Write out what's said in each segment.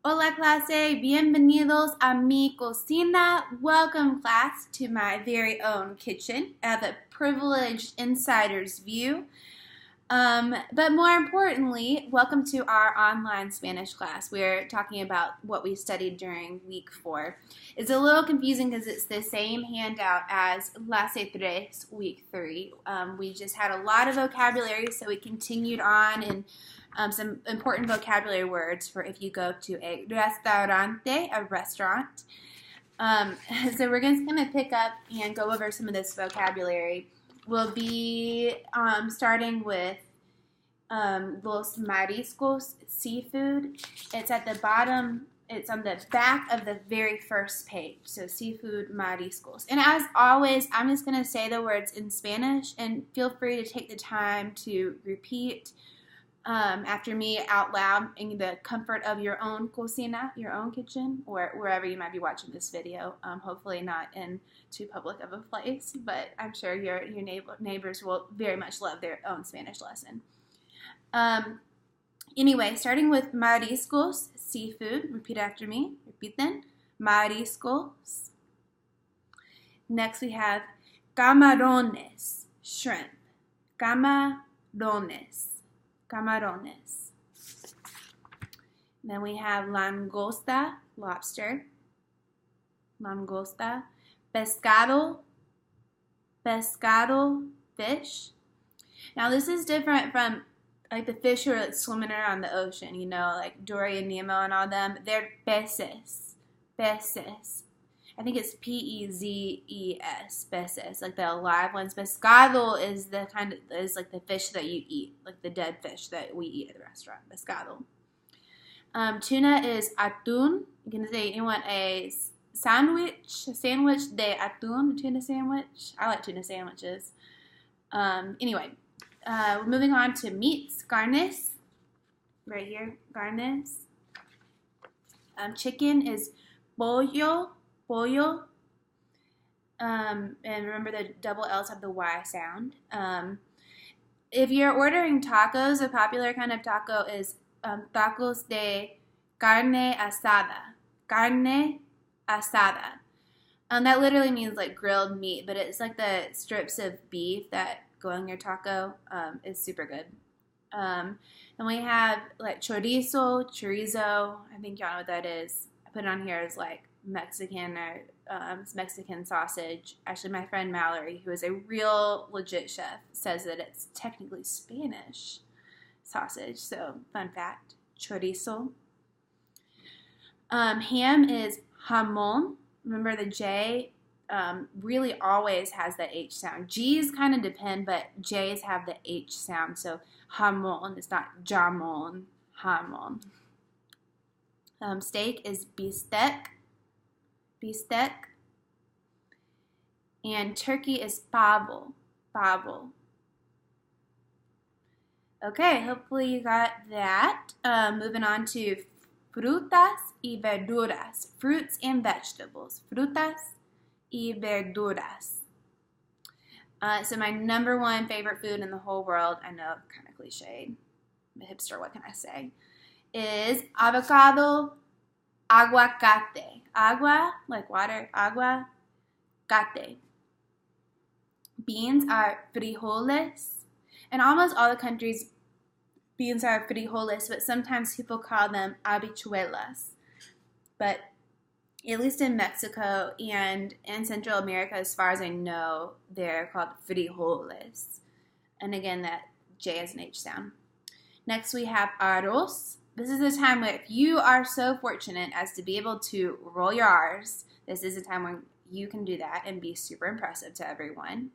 Hola clase, bienvenidos a mi cocina. Welcome class to my very own kitchen. I have a privileged insider's view. But more importantly, welcome to our online Spanish class. We're talking about what we studied during week 4. It's a little confusing because it's the same handout as Clase Tres, week 3. We just had a lot of vocabulary, so we continued on and some important vocabulary words for if you go to a restaurante, a restaurant. So we're just going to pick up and go over some of this vocabulary. We'll be starting with los mariscos, seafood. It's at the bottom. It's on the back of the very first page. So seafood, mariscos. And as always, I'm just going to say the words in Spanish, and feel free to take the time to repeat after me out loud in the comfort of your own cocina, your own kitchen, or wherever you might be watching this video. Hopefully not in too public of a place, but I'm sure your neighbors will very much love their own Spanish lesson. Anyway, starting with mariscos, seafood. Repeat after me. Repiten. Mariscos. Next we have camarones, shrimp. Camarones. Camarones. Then we have langosta, lobster. Langosta. Pescado. Pescado, fish. Now this is different from like the fish who are like swimming around the ocean, you know, like Dory and Nemo and all them. They're peces. Peces. I think it's P-E-Z-E-S, peces, like the alive ones. Pescado is the is like the fish that you eat, like the dead fish that we eat at the restaurant. Pescado. Tuna is atún. You can say you want a sandwich de atún, tuna sandwich. I like tuna sandwiches. Anyway, we're moving on to meats, carnes. Right here, carnes. Chicken is pollo. Pollo. And remember the double L's have the Y sound. If you're ordering tacos, a popular kind of taco is tacos de carne asada. Carne asada. That literally means like grilled meat, but it's like the strips of beef that go on your taco. Is super good. And we have like chorizo. I think y'all know what that is. I put it on here as like Mexican or Mexican sausage. Actually, my friend Mallory, who is a real legit chef, says that it's technically Spanish sausage. So, fun fact, chorizo. Ham is jamón. Remember the J really always has that H sound. G's kind of depend, but J's have the H sound. So, jamón. It's not jamón. Jamón. Steak is bistec. Bistec. And turkey is pavo. Pavo. Okay, hopefully you got that. Moving on to frutas y verduras. Fruits and vegetables. Frutas y verduras. So my number one favorite food in the whole world, I know, kind of cliche, I'm a hipster, what can I say, is avocado, aguacate. Agua, like water, agua, cate. Beans are frijoles. In almost all the countries, beans are frijoles, but sometimes people call them habichuelas. But at least in Mexico and in Central America, as far as I know, they're called frijoles. And again, that J has an H sound. Next we have arroz. This is a time where if you are so fortunate as to be able to roll your R's, this is a time when you can do that and be super impressive to everyone.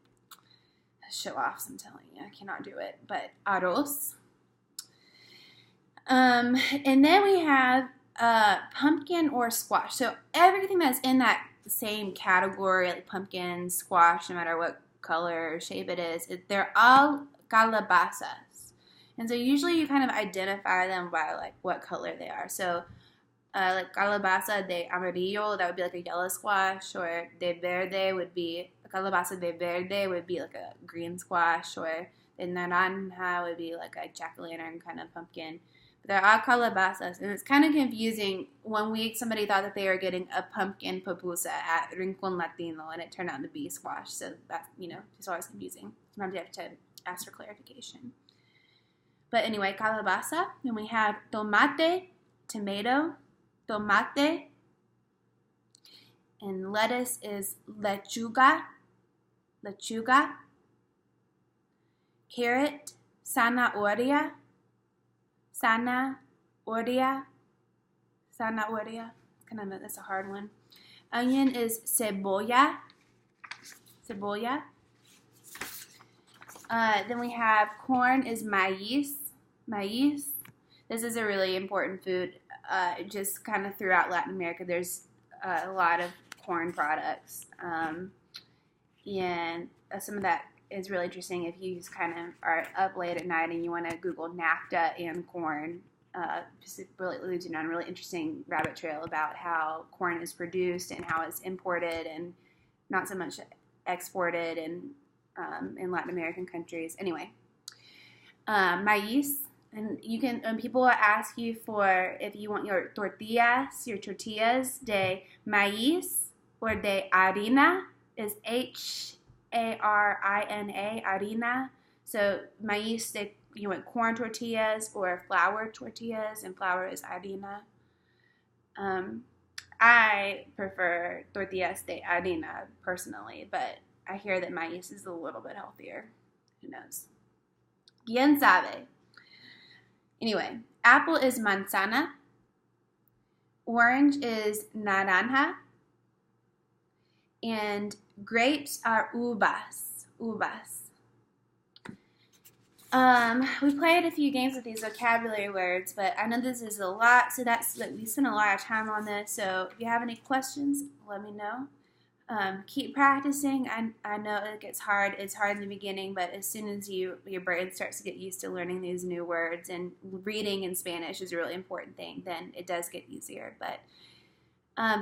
Show offs, I'm telling you, I cannot do it. But arroz. And then we have pumpkin or squash. So everything that's in that same category, like pumpkin, squash, no matter what color or shape it is, they're all calabazas. And so usually you kind of identify them by like what color they are. So like calabaza de amarillo, that would be like a yellow squash, or de verde would be, calabaza de verde would be like a green squash, or de naranja would be like a jack-o'-lantern kind of pumpkin. They're all calabazas, and it's kind of confusing. One week, somebody thought that they were getting a pumpkin pupusa at Rincon Latino, and it turned out to be squash. So that, it's always confusing. Sometimes you have to ask for clarification. But anyway, calabaza. Then we have tomate, tomato, tomate, and lettuce is lechuga, carrot, zanahoria. That's a hard one. Onion is cebolla. Then we have corn is maíz. This is a really important food. Just kind of throughout Latin America, there's a lot of corn products, and some of that is really interesting if you just kind of are up late at night and you want to Google NAFTA and corn. Just it really leads you on a really interesting rabbit trail about how corn is produced and how it's imported and not so much exported in Latin American countries. Anyway, maíz, and you can. People will ask you for if you want your tortillas de maíz or de harina is harina, harina. So maíz, you want corn tortillas or flour tortillas, and flour is harina. I prefer tortillas de harina personally, but I hear that maíz is a little bit healthier. Who knows? Quién sabe? Anyway, apple is manzana. Orange is naranja. And grapes are uvas. We played a few games with these vocabulary words, but I know this is a lot, so we spent a lot of time on this. So if you have any questions, let me know. Keep practicing. I know it gets hard. It's hard in the beginning, but as soon as your brain starts to get used to learning these new words, and reading in Spanish is a really important thing, then it does get easier. But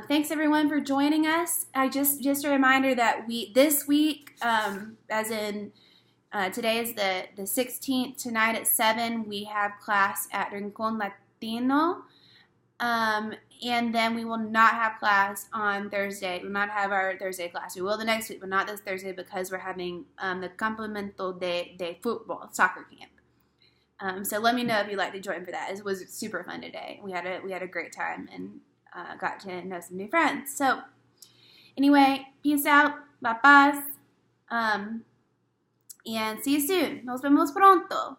thanks everyone for joining us. Just a reminder that this week, as in today is the 16th, tonight at 7, we have class at Rincon Latino. And then we will not have class on Thursday. We will not have our Thursday class. We will the next week, but not this Thursday because we're having the Campamento de Football, soccer camp. So let me know if you'd like to join for that. It was super fun today. We had a great time and got to know some new friends. So anyway, peace out. La paz. And see you soon. Nos vemos pronto.